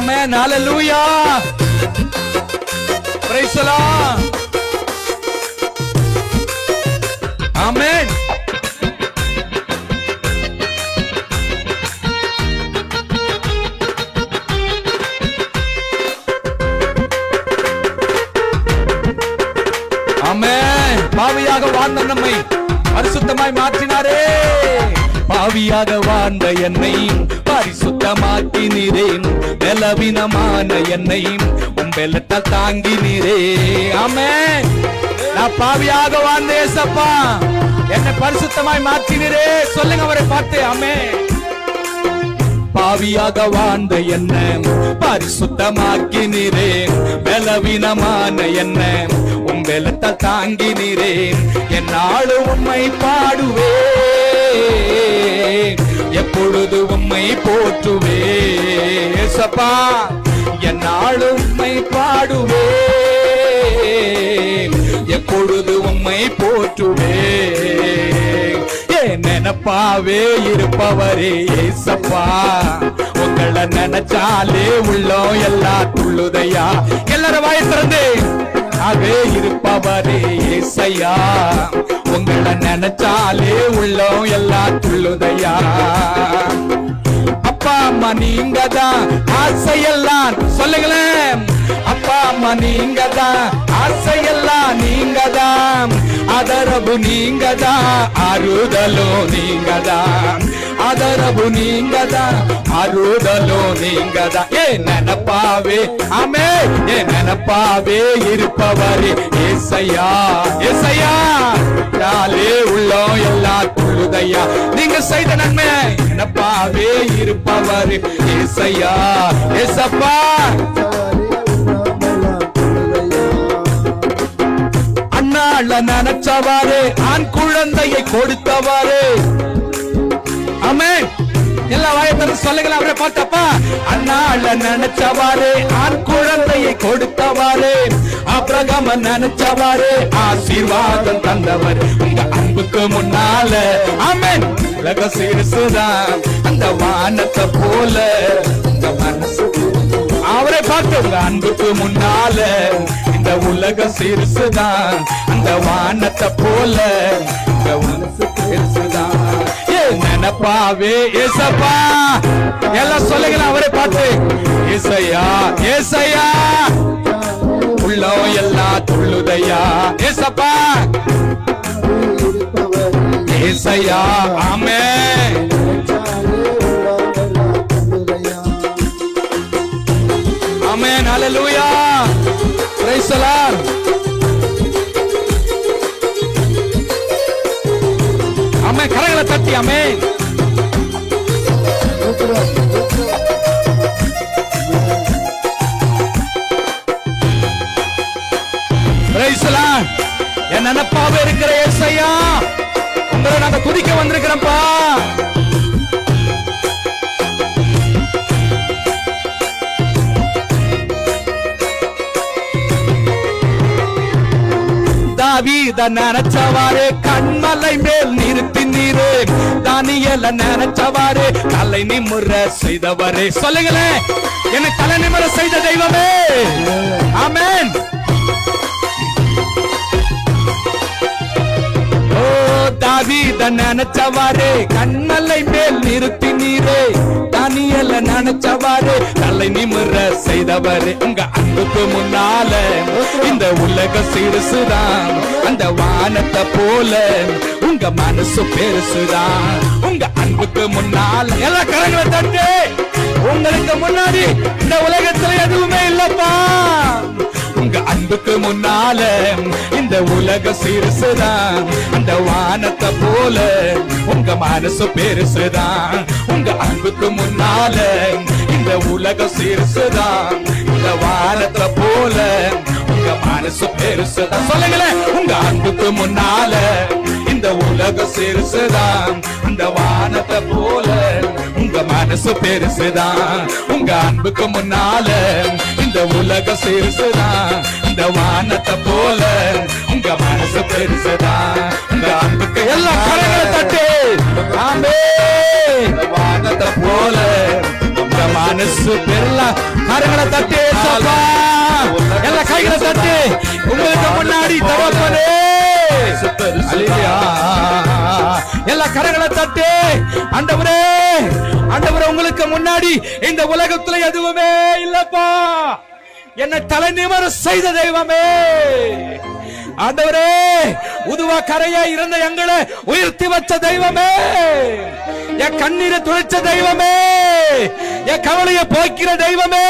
Amen. Hallelujah. Praise the Lord. ஆமென். ஆமென். பாவியாக வாழ்ந்த நம்மை பரிசுத்தமாய் மாற்றினாரே. பாவியாக வாழ்ந்த என்னை பரிசுத்தமாக்கினீரே. பலவீனமான என்னை உம்பெலத்தால் தாங்கினீரே. ஆமென். நான் பாவியாக வாழ்ந்த ஏசப்பா என்னை பரிசுத்தமாய் மாற்றினீரே. சொல்லுங்க அவரை பார்த்து. ஆமென். பாவியாக வாழ்ந்த என்ன பரிசுத்தமாக்கினீரே. பலவீனமான என்ன உம்பெலத்தால் தாங்கினீரே. என்னாலும் உம்மை பாடுவே, எப்பொழுது உம்மை போற்றுவே. ஏசப்பா என்னாலும் உம்மை பாடுவே, எப்பொழுது உம்மை போற்றுவே. நினைப்பாவே இருப்பவரே ஏசப்பா, உங்களை நினைச்சாலே உள்ளம் எல்லாம் துள்ளுதையா. எல்லாரும் வாயை திறந்து ஆவே இருப்பவரே ஏசையா, உங்களை நினைச்சாலே உள்ளம் எல்லாம் துள்ளுதையா. அப்பா அம்மா நீங்க தான் ஆசையெல்லாம். சொல்லுங்களேன். அப்பா அம்மா நீங்க தான் ஆசையெல்லாம், நீங்க தான் ஆதரவு, நீங்க தான் ஆறுதலும், நீங்க தான் ஆதரவு, நீங்க தான் ஆறுதலும், நீங்க தான். ஏ நினைப்பாவே. ஆமே. ஏ நினைப்பாவே இருப்பவரே ஏசையா. ஏசையா யாலே உள்ளம் எல்லாம் துள்ளுதையா. நீங்க செய்த நன்மை நினைப்பாவே இருப்பவரே ஏசையா. ஏசப்பா அண்ணாள நினைச்சவாறு ஆண் குழந்தையை கொடுத்தவாறு. ஆமென். எல்லா வாயத்தர சொல்லுங்களா அவரை பார்த்தப்பா. அண்ணாள நினைச்சவாறு ஆண் குழந்தையை கொடுத்தவாறு. ஆபிரகாம நினைச்சவாறு ஆசீர்வாதம் தந்தவர். உங்க அன்புக்கு முன்னால. ஆமென். உலக சிறுசுதான் அந்த வானத்தை போல. உங்க மனசு அவரை பார்த்து. உங்க அன்புக்கு முன்னால இந்த உலக சிறுசுதான் அந்த வானத்தை போல. இந்த மனசு சிறுசுதான். ஏ நினைப்பாவே ஏசப்பா. எல்லாம் சொல்லுங்களா அவரை பார்த்து. ஏசையா ஏசையா உள்ளம் எல்லாம் துள்ளுதையா. ஏசப்பா ஏசையா. ஆமென். ஆமென். ஹல்லேலூயா. Praise the Lord. ஆமென். கரங்களை தட்டி. ஆமென். Praise the Lord. என் நினைப்பாவே இருக்கிற ஏசையா, உங்களை நாங்க துதிக்க வந்திருக்கிறோம்ப்பா. தாவீத நினைச்சவாறு கண்மலை மேல் நிறுத்தினீரே. தானியேல நினைச்சவாறு தலை நிமிர செய்தவரே. சொல்லுங்களேன். என்னை தலை நிமிர செய்த தெய்வமே. ஆமென். ஓ தாவீத நினைச்சவாறு கண்மலை மேல் நிறுத்தினீரே. தானியேல நினைச்சவாறு தலை நிமிர செய்தவரே. உங்க அன்புக்கு முன்னால இந்த உலக சிறுசுதான் அந்த வானத்தை போல. உங்க மனசு பெருசுதான். உங்க அன்புக்கு முன்னால. எல்லா கரங்களை தட்டு. உங்களுக்கு முன்னாடி இந்த உலகத்துல எதுவுமே இல்லப்பா. உங்க அன்புக்கு முன்னால இந்த உலக சிறுசுதான் அந்த வானத்தை போல. உங்க மனசு பெருசுதான். உங்க அன்புக்கு முன்னால இந்த உலக சிறுசுதான் இந்த வானத்தை போல. உங்க மனசு பெருசுதான். சொல்லுங்களேன். உங்க அன்புக்கு முன்னால இந்த உலக சிறுசுதான் அந்த வானத்தை போல. உங்க மனசு பெருசுதான். உங்க அன்புக்கு முன்னால இந்த உலக சிறுசுதான் இந்த வானத்தை போல. உங்க மனசு பெருசுதான். உங்க அன்புக்கு எல்லா கரங்களை தட்டு. ஆமென். வானத்தை போல உங்க மனசு பெறல கரங்களை தட்டி எல்லா கைகளை தட்டி உங்களுக்கு முன்னாடி தகப்பனே எல்லா கரங்களை தட்டி ஆண்டவரே ஆண்டவரே உங்களுக்கு முன்னாடி இந்த உலகத்துல எதுவுமே இல்லப்பா என்னை தலை நிமிர செய்த தெய்வமே ஆண்டவரே உதுவா கரையா இருந்த எங்களை உயர்த்தி வச்ச தெய்வமே என் கண்ணீரை துடைச்ச தெய்வமே என் கவலையை போக்கிற தெய்வமே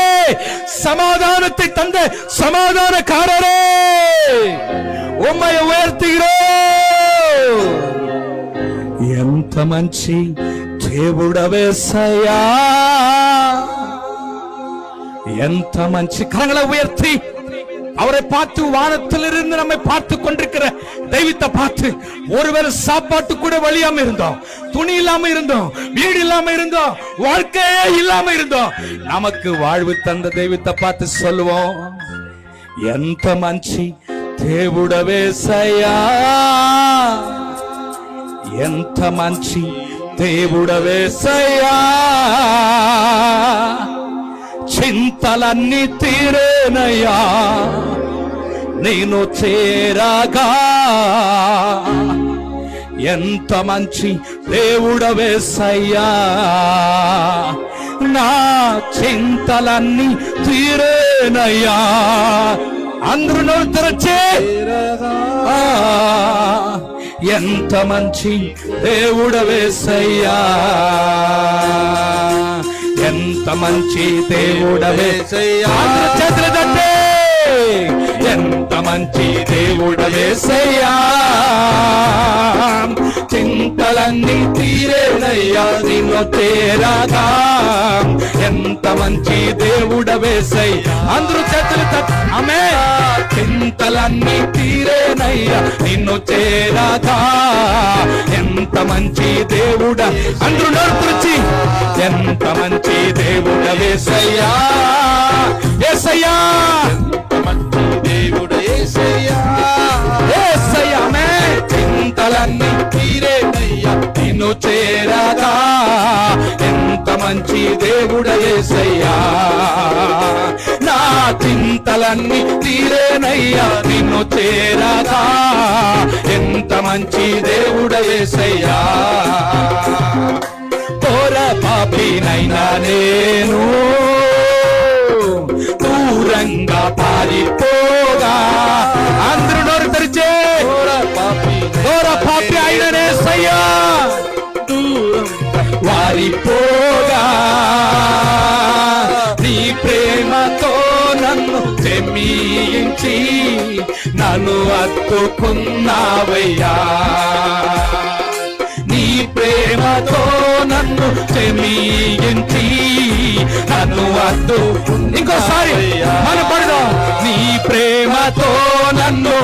சமாதானத்தை தந்த சமாதானக்காரரே உம்மை உயர்த்துகிறோம் ఎంత మంచి దేవుడవేసయ్యా ఎంత మంచి கரங்களை உயர்த்தி அவரை பார்த்து வானத்திலிருந்து நம்மை பார்த்து கொண்டிருக்கிற தெய்வத்தை பார்த்து ஒருவேளை சாப்பாட்டு கூட வழியாம இருந்தோம் துணி இல்லாம இருந்தோம் வீடு இல்லாம இருந்தோம் வாழ்க்கையே இல்லாம இருந்தோம் நமக்கு வாழ்வு தந்த தெய்வத்தை பார்த்து சொல்லுவோம் ఎంత మంచి దేవుడవేసయ్యా ఎంత మంచి దేవుడవేసయ్యా చింతలన్నీ తీరేనయ్యా నేను చేరాగా ఎంత మంచి దేవుడవేసయ్యా నా చింతలన్నీ తీరేనయ్యా అందరూ నోరు తెరచి ఎంత మంచి దేవుడవేసయ్యా ఎంత మంచి దేవుడవేసయ్యా చేతులు తట్టి ఎంత మంచి దేవుడవేసయ్యా చింతలన్నీ తీరేనయ్యా నిన్ను చేరాగా ఎంత మంచి దేవుడవేసయ్యా అందరూ చేతులు తట్టి ఆమేన్ చింతలన్నీ తీరేనయ్యా నిన్ను చేరాగా ఎంత మంచి దేవుడ అందరూ నోరు తెరిచి ఎంత మంచి దేవుడవేసయ్యా యేసయ్యా ఎంత మంచి దేవుడు యేసయ్యా యేసయ్యా ఆమేన్ చింతలన్నీ తీరేనయ్యా నిన్ను చేరాగా ఎంత మంచి దేవుడు యేసయ్యా నా చింతలన్నీ తీరేనయ్యా నిన్ను చేరాగా ఎంత మంచి దేవుడు యేసయ్యా ఘోర పాపినైనా నేను దూరంగా పారిపోగా అందరూ నోరు తెరిచే ఘోర పాపి అయిన యేసయ్యా వారిపోగా నీ ప్రేమతో నన్ను జమించి నన్ను అత్తుకున్నావయ్యా నీ ప్రేమతో నన్ను జమించి నన్ను ఇంకోసారి మన పడదాం నీ ప్రేమతో నన్ను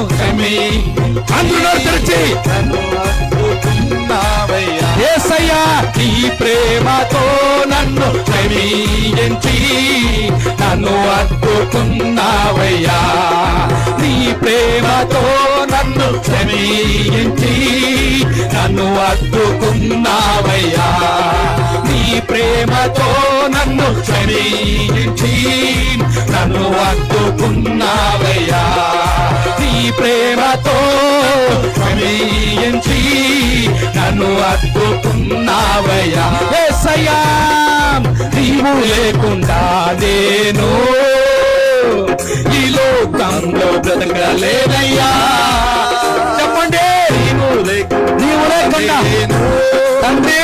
అందులో తెరిచి నన్ను అత్తుకున్నావయ్యా యేసయ్యా నీ ప్రేమతో నన్ను జమించి నన్ను అత్తుకున్నావయ్యా నీ ప్రేమతో నన్ను జమించి నన్ను అత్తుకున్నావయ్యా నీ ప్రేమతో నన్ను జమించి నన్ను అత్తుకున్నావయ్యా నీ ప్రేమతో జమించి నన్ను అత్తుకున్నావయ్యా యేసయ్యా నీవు లేకుండా నేను ఈ లోకంలో బ్రతకలేనయ్యా చెప్పండి నీవు లేకుండా తండ్రి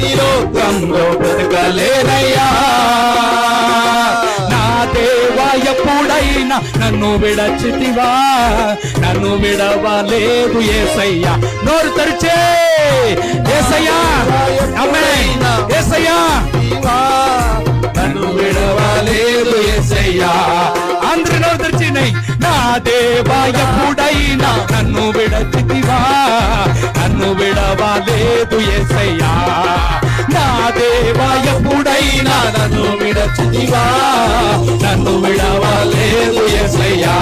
ఈ లోకంలో బ్రతకలేనయ్యా నా దేవా ఎప్పుడైనా నన్ను విడచితివా నన్ను విడవలేదు యేసయ్యా నోరు తెరిచే యేసయ్యా ఆమేన్ యేసయ్యా నన్ను విడవలేదు యేసయ్యా అందరూ నోరు తెరిచి నా దేవా ఎప్పుడైనా నన్ను విడచితివా నన్ను విడవలేదు యేసయ్యా నా దేవా ఎప్పుడైనా నన్ను విడచితివా నన్ను విడవలేదు యేసయ్యా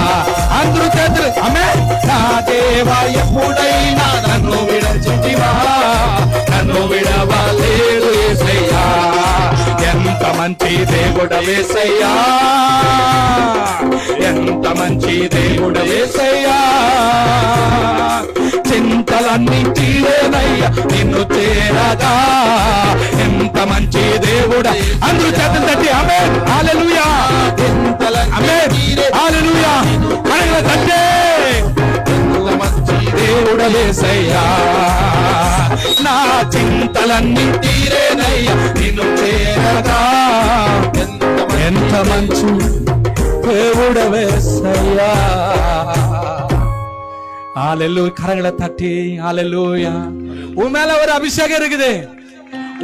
అందరూ చేతులు ఆమేన్ నా దేవా ఎప్పుడైనా నన్ను విడచితివా నన్ను విడవలేదు యేసయ్యా ఎంత మంచి మంచి దేవుడవేసయ్యా, ఎంత మంచి దేవుడవేసయ్యా, చింతలన్నీ తీరేనయ్యా నిన్ను చేరగా, ఎంత మంచి దేవుడా. అందరూ చేతులు తట్టి ఆమేన్ హల్లెలూయా, ఆమేన్ హల్లెలూయా కరగల తట్టే. దేవుడవేసయ్యా, నా చింతలన్నీ తీరేనయ్యా నిన్ను చేరగా, ఎంత మంచి దేవుడవేసయ్యా. ஹalleluya கரங்களை தட்டி ஹalleluya. உன் மேல ஒரு அபிஷேகம் இருக்குது,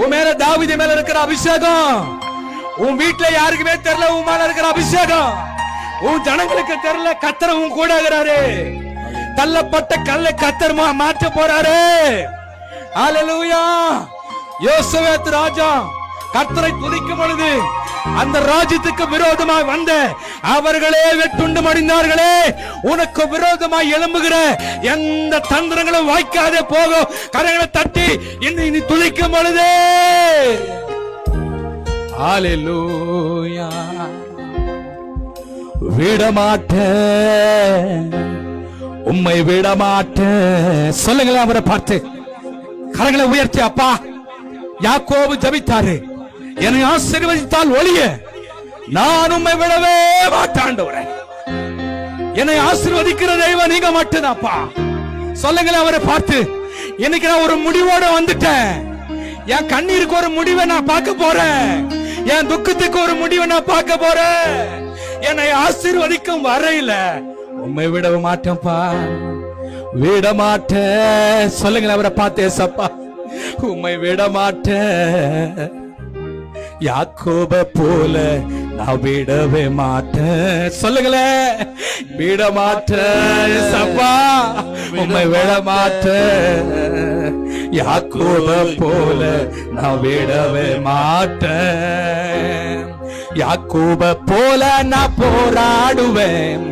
உன் மேல தாவீது மேல இருக்கிற அபிஷேகம் உன் வீட்டுல யாருக்குமே தெரியல. உன் மேல இருக்கிற அபிஷேகம் உன் ஜனங்களுக்கு தெரியல. கர்த்தர் உன் கூட இருக்கிறாரு. தள்ளப்பட்ட கல்லை கர்த்தர் மாற்ற போறாரு. ஹalleluya. யோசேப்பு ராஜா கர்த்தரை துதிக்கும் பொழுது அந்த ராஜ்யத்துக்கு விரோதமாய் வந்த அவர்களே வெட்டுண்டு மடிந்தார்களே. உனக்கு விரோதமாய் எழும்புகிற எந்த தந்திரங்களும் வாய்க்காதே போகும். கரங்களை தட்டி நீ துதிக்கும் பொழுது ஹalleluya. விடமாட்டேன், உம்மை விடமாட்டேன். சொல்லுங்களேன் அவரை பார்த்து, கரங்களை உயர்த்தி. அப்பா, யாக்கோபு ஜெபித்தாரு, என்னை ஆசீர்வதித்தால் ஒழிய நான் உம்மை விடவே மாட்டாண்டவரே. என்னை ஆசீர்வதிக்கிற தெய்வம் நீங்க மட்டும்தான்ப்பா. சொல்லுங்களேன் அவரை பார்த்து. இன்னைக்கு நான் ஒரு முடிவோட வந்துட்டேன். என் கண்ணீருக்கு ஒரு முடிவை நான் பார்க்க போறேன். என் துக்கத்துக்கு ஒரு முடிவை நான் பார்க்க போறேன். என்னை ஆசீர்வதிக்கும் வரையில உம்மை விடவே மாட்டேன்ப்பா, விட மாட்டேன். சொல்லுங்களேன் அவரை பார்த்து, ஏசப்பா உம்மை விட மாட்டேன். யாக்கோப போல நான் விடவே மாட்டேன். சொல்லுங்களேன், விட மாட்டேன் ஏசப்பா, உம்மை விட மாட்டேன். யாக்கோப போல நான் விடவே மாட்டேன். யாக்கோப போல நான் போராடுவேன்,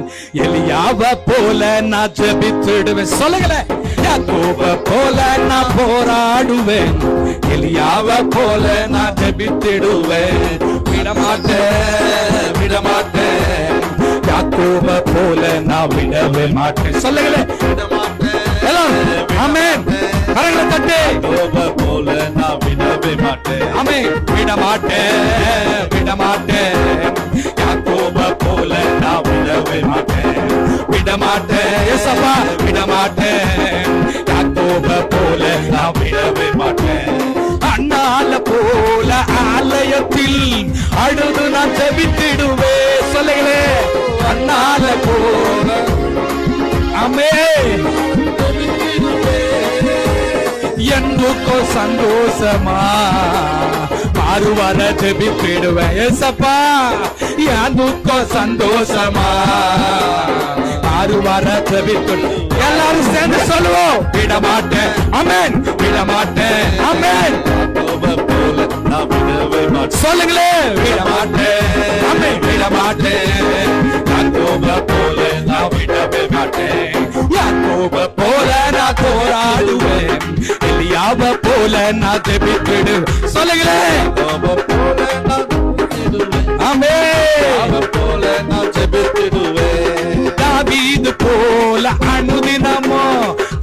எலியாவ போல நான் ஜெபித்திடுவேன். சொல்லுங்களேன், யாக்கோப போல நான் போராடுவேன், எலியாவ போல நான் ஜெபித்திடுவேன். விடமாட்டேன், விடமாட்டேன். யாக்கோப போல நான் விடவே மாட்டேன். சொல்லுங்களேன், ஆமென். கரங்களை தட்டி. யாக்கோப போல நான் விடவே மாட்டேன். ஆமென். விடமாட்டேன், விடமாட்டேன். யாக்கோப போல நான் விடவே மாட்டேன், விடமாட்டேன். ஏசப்பா விடமாட்டேன். யாக்கோப போல நான் விடவே மாட்டேன். அண்ணால போல ஆலயத்தில் அழுது நான் ஜெபித்திடுவேன். சொல்லுங்களேன், அண்ணால போல. ஆமென். ఎందుకో సంతోషమా మారువర జెబిపిడువే. ఏసప్పా ఎందుకో సంతోஷமா மாறுவர ஜெபிப்பிடு. எல்லாரும் சேர்ந்து சொல்லுவோம், விட மாட்டேன். ஆமென். விட மாட்டேன். ஆமென். சொல்லுங்களே, விட மாட்டேன். ஆமென். விட மாட்டேன். யாக்கோப போல நான் விடவே மாட்டேன். யாக்கோப போல நான் போராடுவேன், எலியாவ போல நான் ஜெபித்திடுவேன். சொல்லுங்களே, ஆமென். போல நான் ஜெபித்திடுவேன். தாவீது போல அனுதினமோ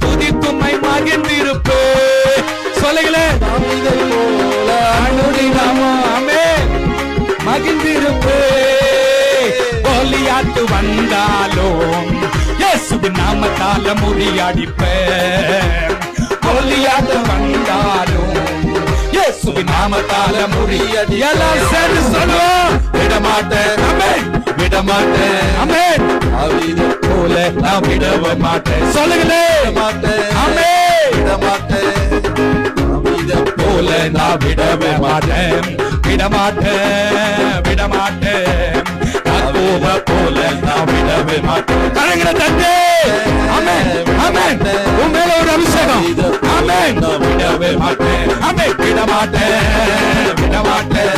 துதித்தும்மை மகிழ்ந்திருப்பேன். சொல்லுங்களே, தாவீது போல அனுதினமோ ஆமென் மகிழ்ந்திருப்பேன். கோலியாத்து வந்தாலும் இயேசுவின் நாமத்தால முறியடிப்பேன். கோலியாத்து வந்தாலும் இயேசுவின் நாமத்தால முறியடி. எல்லாம் சேர்ந்து சொல்லுவோம், விட மாட்டேன். ஆமென். விட மாட்டேன். ஆமென். தாவீது போல நான் விடவே மாட்டேன். சொல்லுங்களே, ஆமென். விட மாட்டேன். தாவீது போல நான் விடவே மாட்டேன். விட மாட்டேன், விட மாட்டேன். யாக்கோப போல நான் விடவே மாட்டேன். கரங்களை தட்டி. ஆமென். ஆமென். உன் மேல ஒரு அபிஷேகம். ஆமென். விடவே மாட்டேன். ஆமென். விட மாட்டேன், விட மாட்டேன்.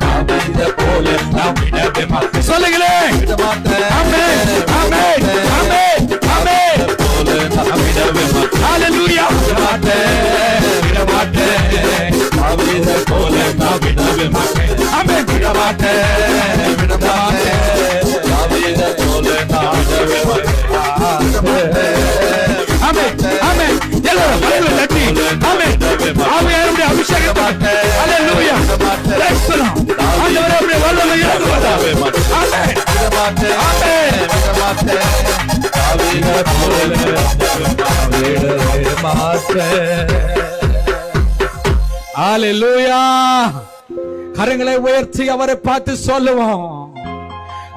தாவீது போல நான் விடவே மாட்டேன். சொல்லுங்களே, விட மாட்டேன். ஆமென். ஆமென். ஆமென். ஆமென். போல நான் விடவே மாட்டேன். ஹalleluya. விட மாட்டேன், விட மாட்டேன். தாவீது போல நான் விடவே மாட்டேன். ஆமென். விட ஆமென் ஆமென். எல்லாரும் கைகளை தட்டி ஆமென். ஆவியானவருடைய அபிஷேகத்தை ஹalleluya. Praise the Lord. ஆண்டவருடைய வல்லமை இறங்குவதாக. ஆமென் ஆமென். ஹalleluya. கரங்களை உயர்த்தி அவரை பார்த்து சொல்லுவோம்.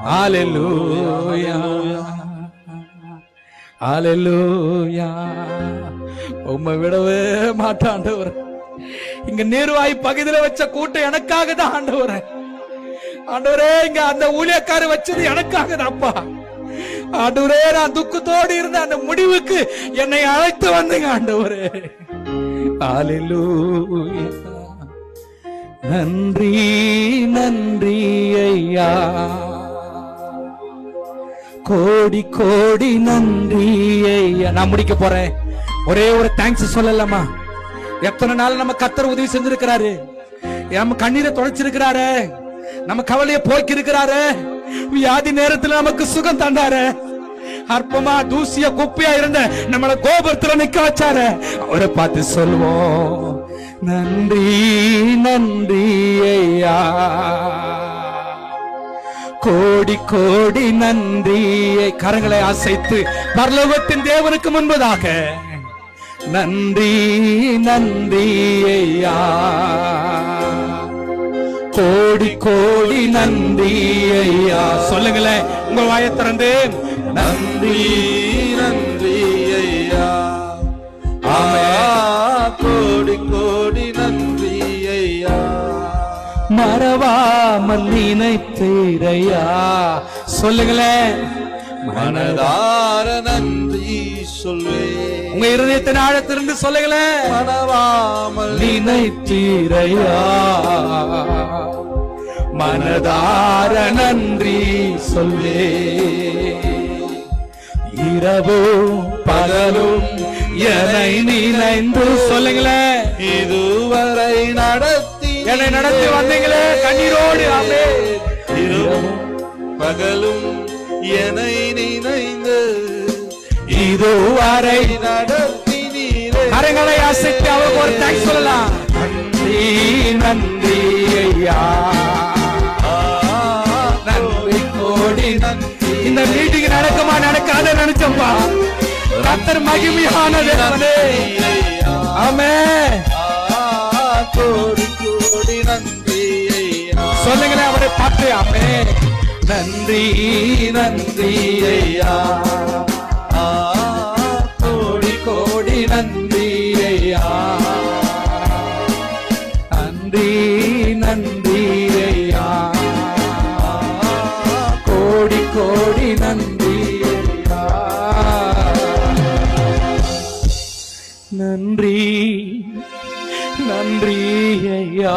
ஹalleluya ஹalleluya. உம்மை விடவே மாட்டான் ஆண்டவர். இங்க நீர்வாய் பகுதியில வச்ச கூட்டம் எனக்காக தான் ஆண்டவரே. ஆண்டவரே இங்க அந்த ஊழியக்காரர் வச்சது எனக்காக தான்ப்பா ஆண்டவரே. நான் துக்கத்தோடு இருந்த அந்த முடிவுக்கு என்னை அழைத்து வந்தீங்க ஆண்டவரே. ஹalleluya. நன்றி நன்றி ஐயா, கோடி கோடி நன்றி ஐயா. நான் முடிக்க போறேன். ஒரே ஒரு தேங்க்ஸ் சொல்லலாமா? எத்தனை நாள் நம்ம கர்த்தர் உதவி செஞ்சிருக்கிறாரு, நம்ம கண்ணீரை தொலைச்சிருக்கிறாரு, நம்ம கவலையை போக்கி இருக்கிறாரு, வியாதி நேரத்தில் நமக்கு சுகம் தந்தாரு, அற்பமா தூசியா குப்பையா இருந்த நம்மள கோபுரத்துல நிக்க வச்சாரு. அவரை பார்த்து சொல்வோம் நன்றி நன்றி ஐயா, கோடி கோடி நன்றி. கரங்களை அசைத்து பரலோகத்தின் தேவனுக்கு முன்பதாக நன்றி நன்றி ஐயா, கோடி கோடி நன்றி ஐயா. சொல்லுங்களேன் உங்க வாயை திறந்து நன்றி நன்றி ஐயா. கோடி கோடி நன்றி ஐயா, மறவாமல் நினைத்தீரையா. சொல்லுங்களேன் மனதார நன்றி சொல்வே. உங்க இருதயத்தின் ஆழத்திலிருந்து சொல்லுங்களேன் மறவாமல் நினைத்தீரையா, மனதார நன்றி சொல்வே. இரவும் பகலும் என்னை நினைந்து சொல்லுங்களேன் இதுவரை நடத்தி என்னை நடத்தி வந்தீங்களே கண்ணீரோடு. ஆமென். இரவும் பகலும் என்னை நினைந்து இதுவரை நடத்தி நீரே. கரங்களை அசைத்து அவருக்கு ஒரு தேங்க்ஸ் சொல்லலாம். நன்றி நன்றி ஐயா, நன்றி கோடி நன்றி. இந்த மீட்டிங் நடக்குமா நடக்காத நினைச்சப்பா கர்த்தர் மகிமையானது. ஆமென். கோடி கோடி நன்றி ஐயா. சொல்லுங்களேன் அவரை பார்த்து. ஆமென். நன்றி நன்றி ஐயா, கோடி கோடி நன்றி ஐயா, நன்றி நன்றி ஐயா, கோடி கோடி நன்றி ஐயா. நன்றி நன்றி ஐயா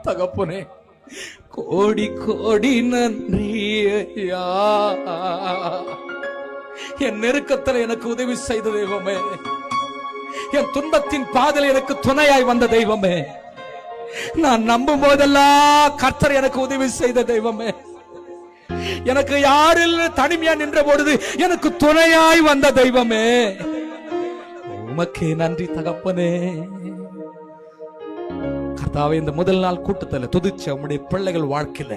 தகப்பனே, கோடி கோடி நன்றி ஐயா. என் நெருக்கத்தில் எனக்கு உதவி செய்த தெய்வமே, என் துன்பத்தின் பாதையில் எனக்கு துணையாய் வந்த தெய்வமே, நான் நம்பும் போதெல்லாம் கர்த்தர் எனக்கு உதவி செய்த தெய்வமே, எனக்கு யாரில் தனிமையா நின்ற பொழுது எனக்கு துணையாய் வந்த தெய்வமே, உமக்கே நன்றி தகப்பனே. கர்த்தாவே, இந்த முதல் நாள் கூட்டத்தில் துதிச்ச உம்முடைய பிள்ளைகள் வாழ்க்கையில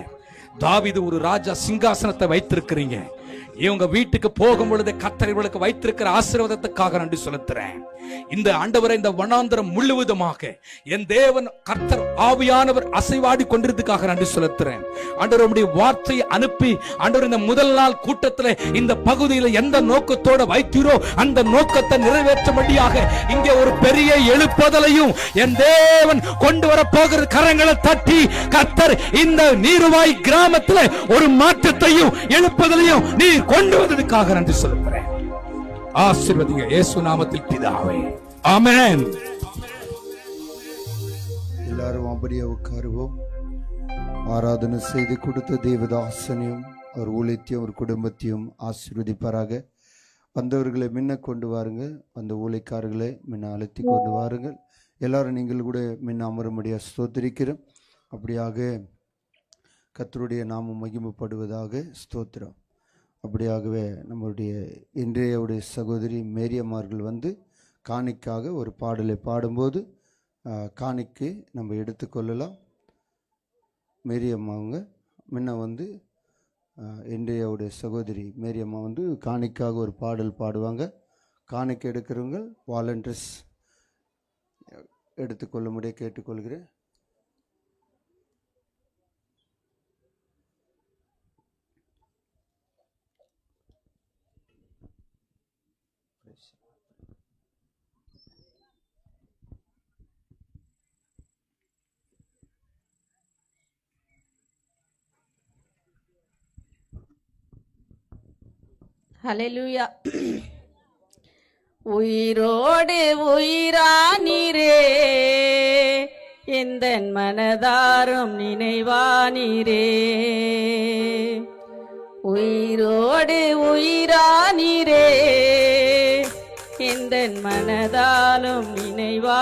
தாவீது ஒரு ராஜா சிங்காசனத்தை வைத்திருக்கிறீங்க. இவங்க வீட்டுக்கு போகும் பொழுது கர்த்தர் இவர்களுக்கு வைத்திருக்கிற ஆசீர்வாதத்துக்காக நன்றி செலுத்துறேன். இந்த ஆண்டவரை இந்த வனாந்தரம் முழுவதுமாக என் தேவன் கர்த்தர் ஆவியானவர் அசைவாடி கொண்டிருந்ததுக்காக நன்றி செலுத்துறேன். ஆண்டவர் உம்முடைய வார்த்தையை அனுப்பி ஆண்டவர் இந்த முதல் நாள் கூட்டத்தில் இந்த பகுதியில் எந்த நோக்கத்தோட வைத்தீரோ அந்த நோக்கத்தை நிறைவேற்றும்படியாக இங்கே ஒரு பெரிய எழுப்புதலையும் என் தேவன் கொண்டு வர போகிற கரங்களை தட்டி கர்த்தர் இந்த நீருவாய் கிராமத்தில் ஒரு மாற்றத்தையும் எழுப்புதலையும் நீ கொண்டு வந்ததுக்காக நன்றி செலுத்துறேன். ஆசீர்வதிங்க இயேசு நாமத்தில் பிதாவே, ஆமென். எல்லாரும் அப்படியே உட்காருவோம். ஆராதனை செய்து கொடுத்த தேவதாசனையும் அவர் ஊழியத்தையும் அவர் குடும்பத்தையும் ஆசீர்வதிப்பாராக. வந்தவர்களை முன்ன கொண்டு வாருங்கள், வந்த ஊழியக்காரர்களை முன்ன அழைத்து கொண்டு வாருங்கள். எல்லாரும் நீங்கள் கூட முன்ன அமரும்படியாக ஸ்தோத்திரிக்கிறோம். அப்படியாக கர்த்தருடைய நாமம் மகிமைப்படுவதாக. ஸ்தோத்திரம். அப்படியாகவே நம்முடைய இன்றைய சகோதரி மேரியம்மார்கள் வந்து காணிக்காக ஒரு பாடலை பாடும்போது காணிக்கை நம்ம எடுத்துக்கொள்ளலாம். மேரியம்மாவங்க முன்ன வந்து இன்றைய சகோதரி மேரியம்மா வந்து காணிக்காக ஒரு பாடல் பாடுவாங்க. காணிக்கை எடுக்கிறவங்க வாலண்டியர்ஸ் எடுத்துக்கொள்ளும்படியே கேட்டுக்கொள்கிறேன். ஹல்லேலூயா. உயிரோடு உயிரானீரே, எந்தன் மனதாரும் நினைவானீரே. உயிரோடு உயிரானீரே, எந்தன் மனதாலும் நினைவா